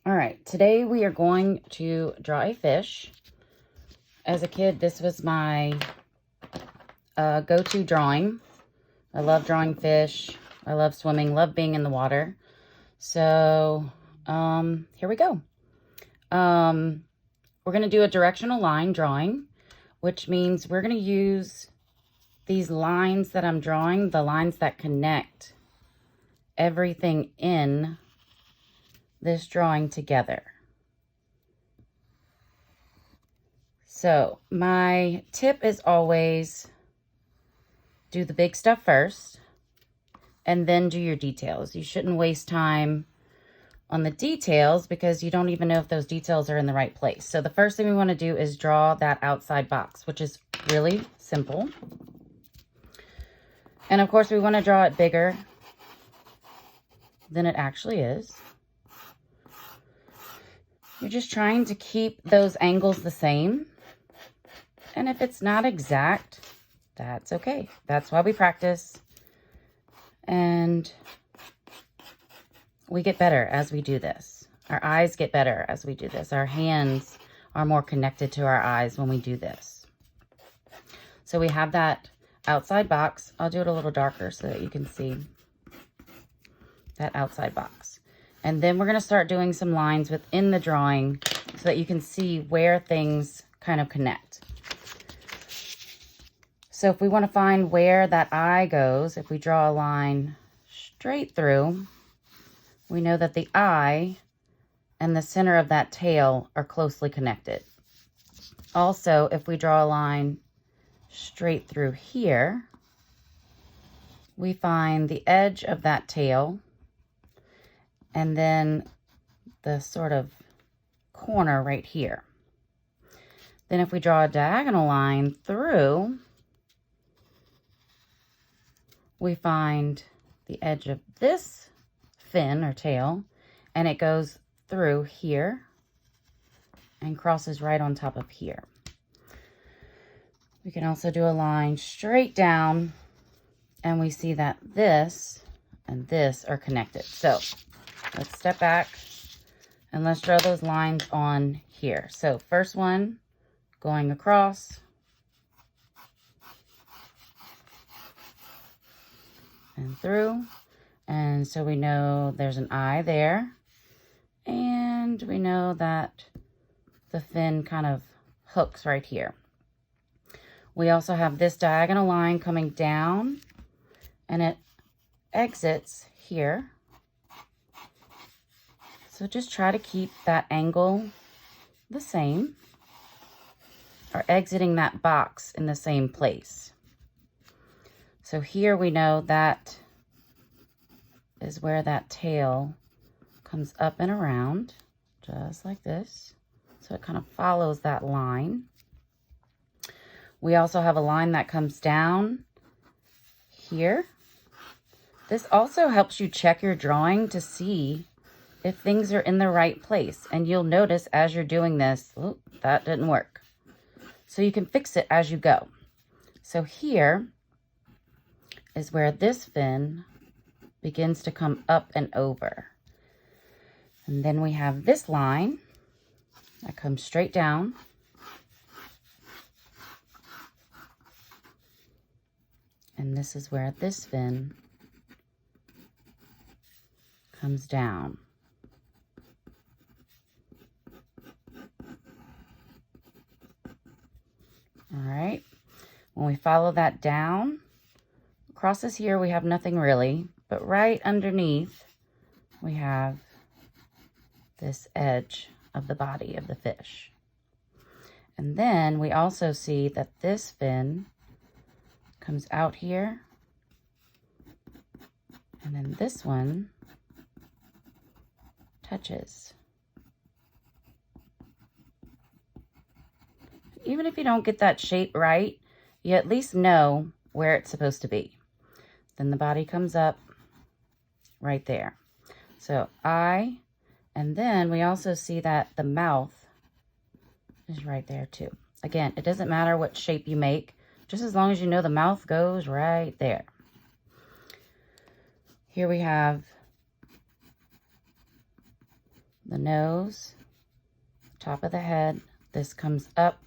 All right, today we are going to draw a fish. As a kid, this was my go-to drawing. I love drawing fish. I love swimming, love being in the water. So here we go. We're going to do a directional line drawing, which means we're going to use these lines that I'm drawing, the lines that connect everything in this drawing together. So my tip is always do the big stuff first and then do your details. You shouldn't waste time on the details because you don't even know if those details are in the right place. So the first thing we want to do is draw that outside box, which is really simple. And of course we want to draw it bigger than it actually is. You're just trying to keep those angles the same. And if it's not exact, that's okay. That's why we practice. And we get better as we do this. Our eyes get better as we do this. Our hands are more connected to our eyes when we do this. So we have that outside box. I'll do it a little darker so that you can see that outside box. And then we're going to start doing some lines within the drawing so that you can see where things kind of connect. So if we want to find where that eye goes, if we draw a line straight through, we know that the eye and the center of that tail are closely connected. Also, if we draw a line straight through here, we find the edge of that tail and then the sort of corner right here. Then if we draw a diagonal line through, we find the edge of this fin or tail, and it goes through here and crosses right on top of here. We can also do a line straight down, and we see that this and this are connected. So let's step back and let's draw those lines on here. So first one going across and through. And so we know there's an eye there. And we know that the fin kind of hooks right here. We also have this diagonal line coming down and it exits here. So just try to keep that angle the same, or exiting that box in the same place. So here we know that is where that tail comes up and around, just like this. So it kind of follows that line. We also have a line that comes down here. This also helps you check your drawing to see if things are in the right place. And you'll notice as you're doing this, oh, that didn't work. So you can fix it as you go. So here is where this fin begins to come up and over. And then we have this line that comes straight down. And this is where this fin comes down. All right, when we follow that down, crosses here, we have nothing really, but right underneath, we have this edge of the body of the fish. And then we also see that this fin comes out here, and then this one touches. Even if you don't get that shape right, you at least know where it's supposed to be. Then the body comes up right there. So eye, and then we also see that the mouth is right there too. Again, it doesn't matter what shape you make, just as long as you know the mouth goes right there. Here we have the nose, top of the head. This comes up.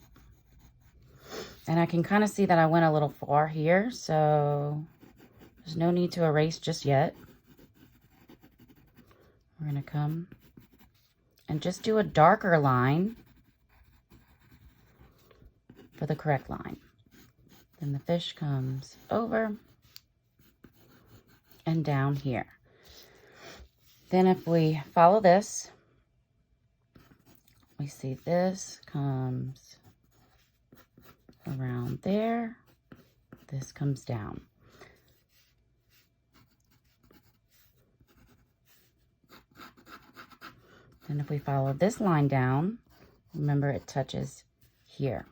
And I can kind of see that I went a little far here, so there's no need to erase just yet. We're going to come and just do a darker line for the correct line. Then the fish comes over and down here. Then if we follow this, we see this comes around there, this comes down. And if we follow this line down, remember it touches here.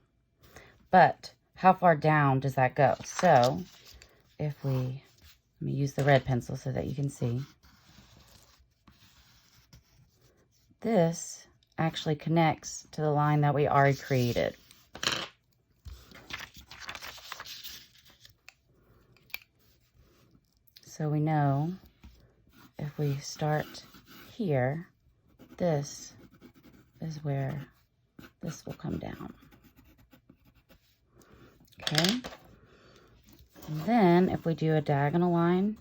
But how far down does that go? So if we, let me use the red pencil so that you can see. This actually connects to the line that we already created. So we know if we start here, this is where this will come down. Okay. And then if we do a diagonal line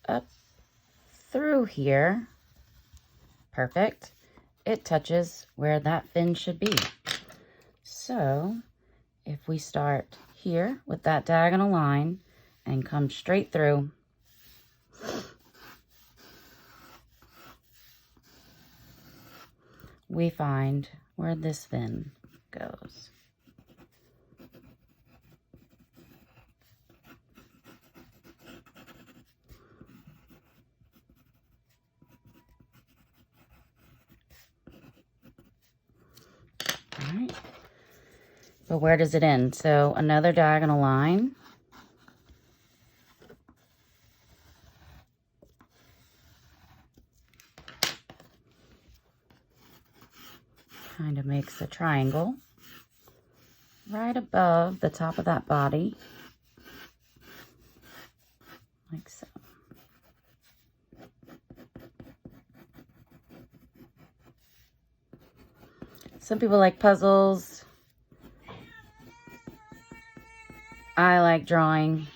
up through here, perfect. It touches where that fin should be. So if we start here with that diagonal line and come straight through, we find where this fin goes. All right. But where does it end? So another diagonal line. Kind of makes a triangle right above the top of that body, like so. Some people like puzzles. I like drawing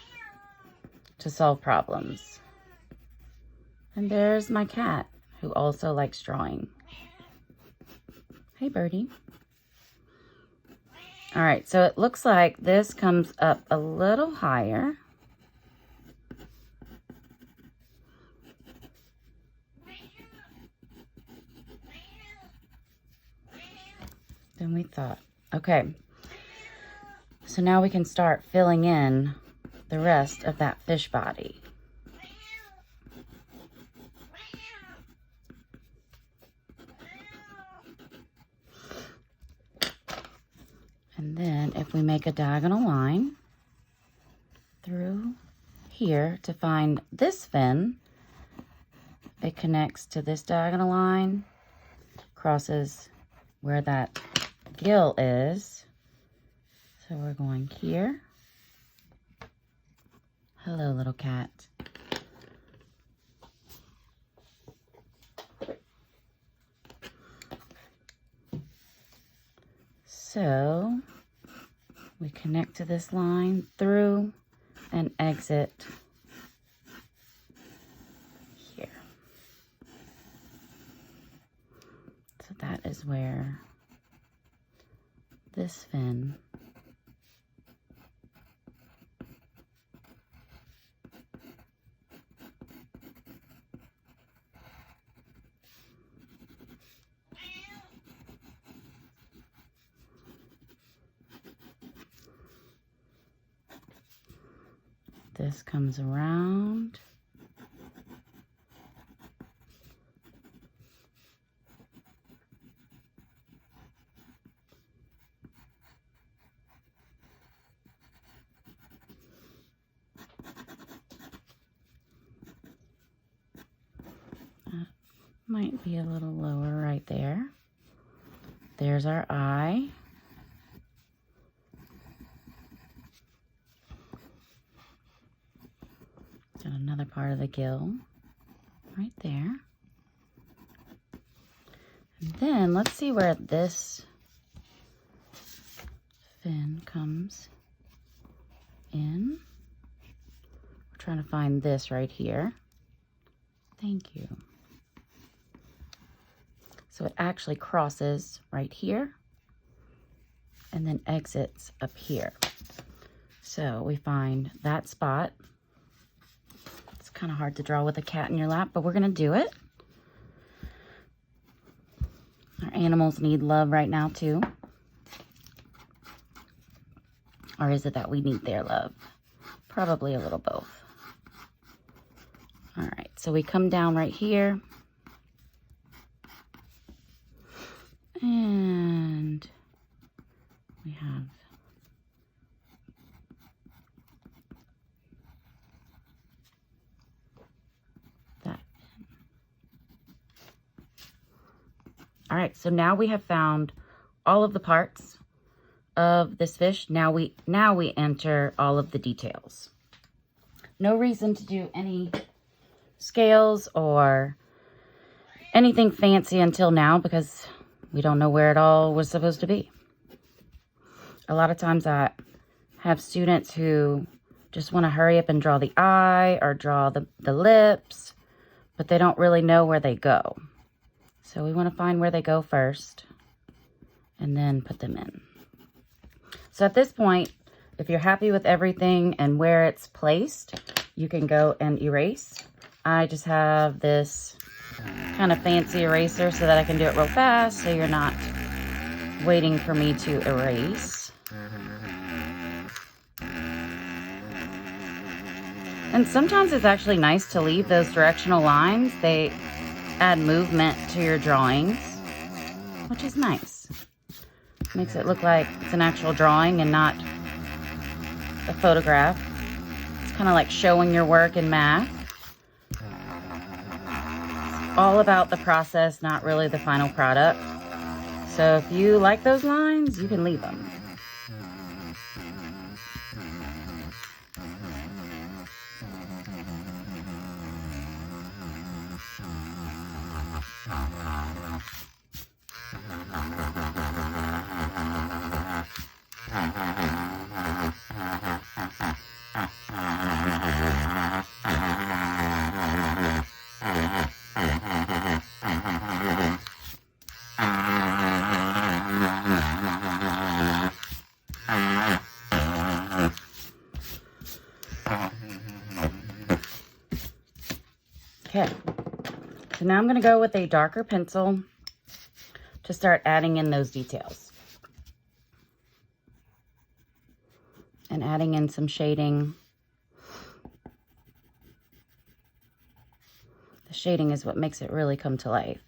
to solve problems. And there's my cat, who also likes drawing. Hey, birdie. All right, so it looks like this comes up a little higher. Than we thought. Okay, so now we can start filling in the rest of that fish body. And then if we make a diagonal line through here to find this fin, it connects to this diagonal line, crosses where that gill is. So we're going here. Hello, little cat. So we connect to this line through and exit here. So that is where this fin this comes around. Might be a little lower right there. There's our eye. Got another part of the gill right there. And then let's see where this fin comes in. We're trying to find this right here. Thank you. So it actually crosses right here and then exits up here. So we find that spot. It's kind of hard to draw with a cat in your lap, but we're gonna do it. Our animals need love right now too. Or is it that we need their love? Probably a little both. All right, so we come down right here. And we have that. All right, so now we have found all of the parts of this fish. Now we enter all of the details. No reason to do any scales or anything fancy until now because we don't know where it all was supposed to be. A lot of times I have students who just want to hurry up and draw the eye or draw the lips, but they don't really know where they go. So we want to find where they go first and then put them in. So at this point, if you're happy with everything and where it's placed, you can go and erase. I just have this kind of fancy eraser so that I can do it real fast so you're not waiting for me to erase. And sometimes it's actually nice to leave those directional lines. They add movement to your drawings, which is nice. Makes it look like it's an actual drawing and not a photograph. It's kind of like showing your work in math. All about the process, not really the final product. So if you like those lines, you can leave them. Okay, so now I'm going to go with a darker pencil to start adding in those details. And adding in some shading. The shading is what makes it really come to life.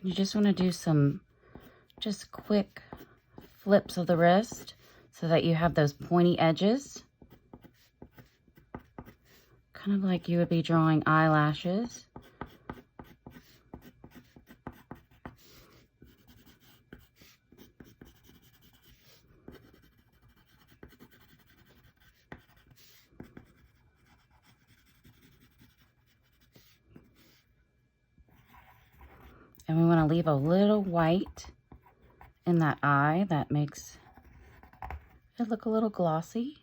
You just want to do some just quick flips of the wrist so that you have those pointy edges. Kind of like you would be drawing eyelashes. And we want to leave a little white in that eye. That makes it look a little glossy.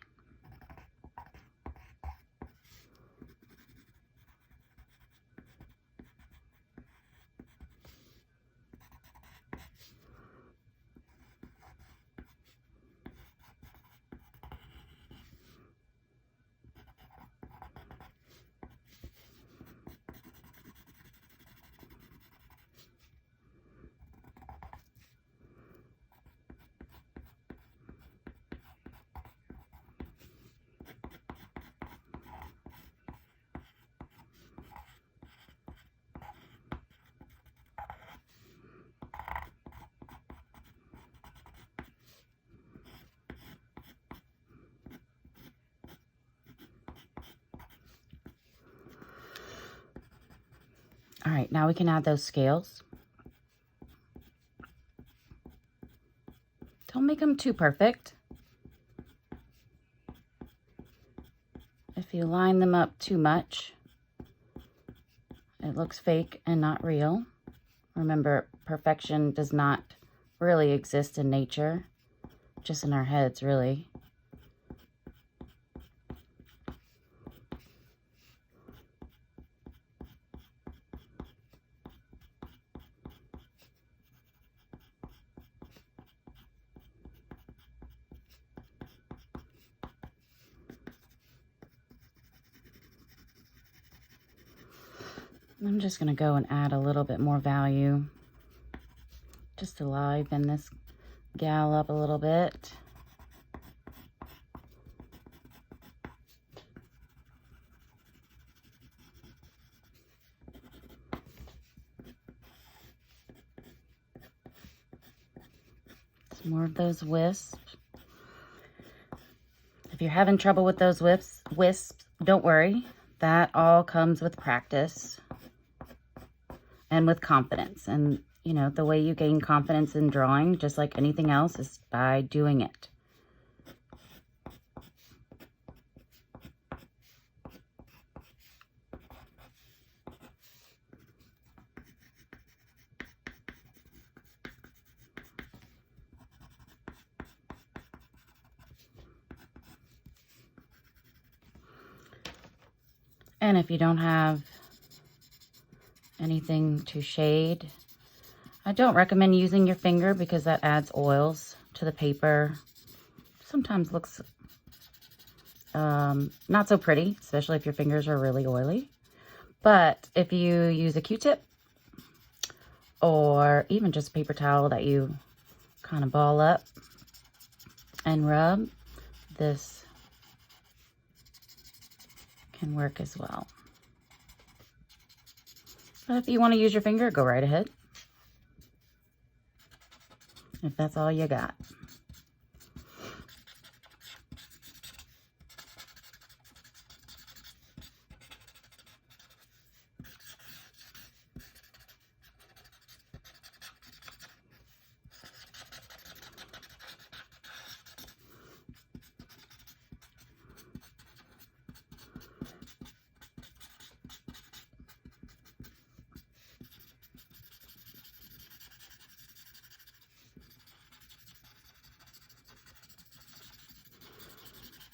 All right, now we can add those scales. Don't make them too perfect. If you line them up too much, it looks fake and not real. Remember, perfection does not really exist in nature, just in our heads, really. I'm just going to go and add a little bit more value just to liven this gal up a little bit. Some more of those wisps. If you're having trouble with those wisps, don't worry. That all comes with practice and with confidence. And, you know, the way you gain confidence in drawing, just like anything else, is by doing it. And if you don't have anything to shade, I don't recommend using your finger because that adds oils to the paper. Sometimes looks not so pretty, especially if your fingers are really oily. But if you use a Q-tip or even just a paper towel that you kind of ball up and rub, this can work as well. But if you want to use your finger, go right ahead. If that's all you got.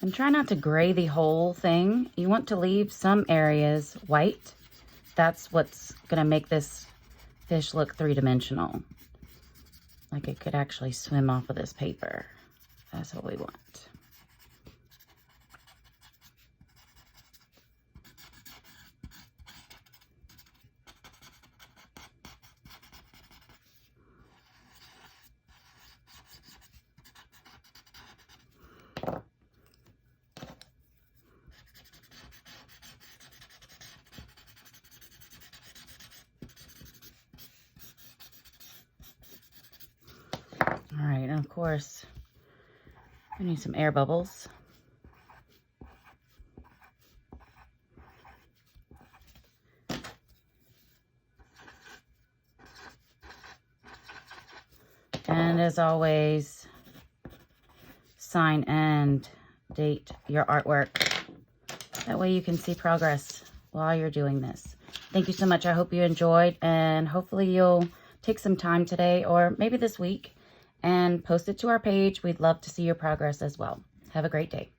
And try not to gray the whole thing. You want to leave some areas white. That's what's gonna make this fish look three-dimensional. Like it could actually swim off of this paper. That's what we want. All right, and of course, we need some air bubbles. And as always, sign and date your artwork. That way you can see progress while you're doing this. Thank you so much. I hope you enjoyed, and hopefully you'll take some time today or maybe this week and post it to our page. We'd love to see your progress as well. Have a great day.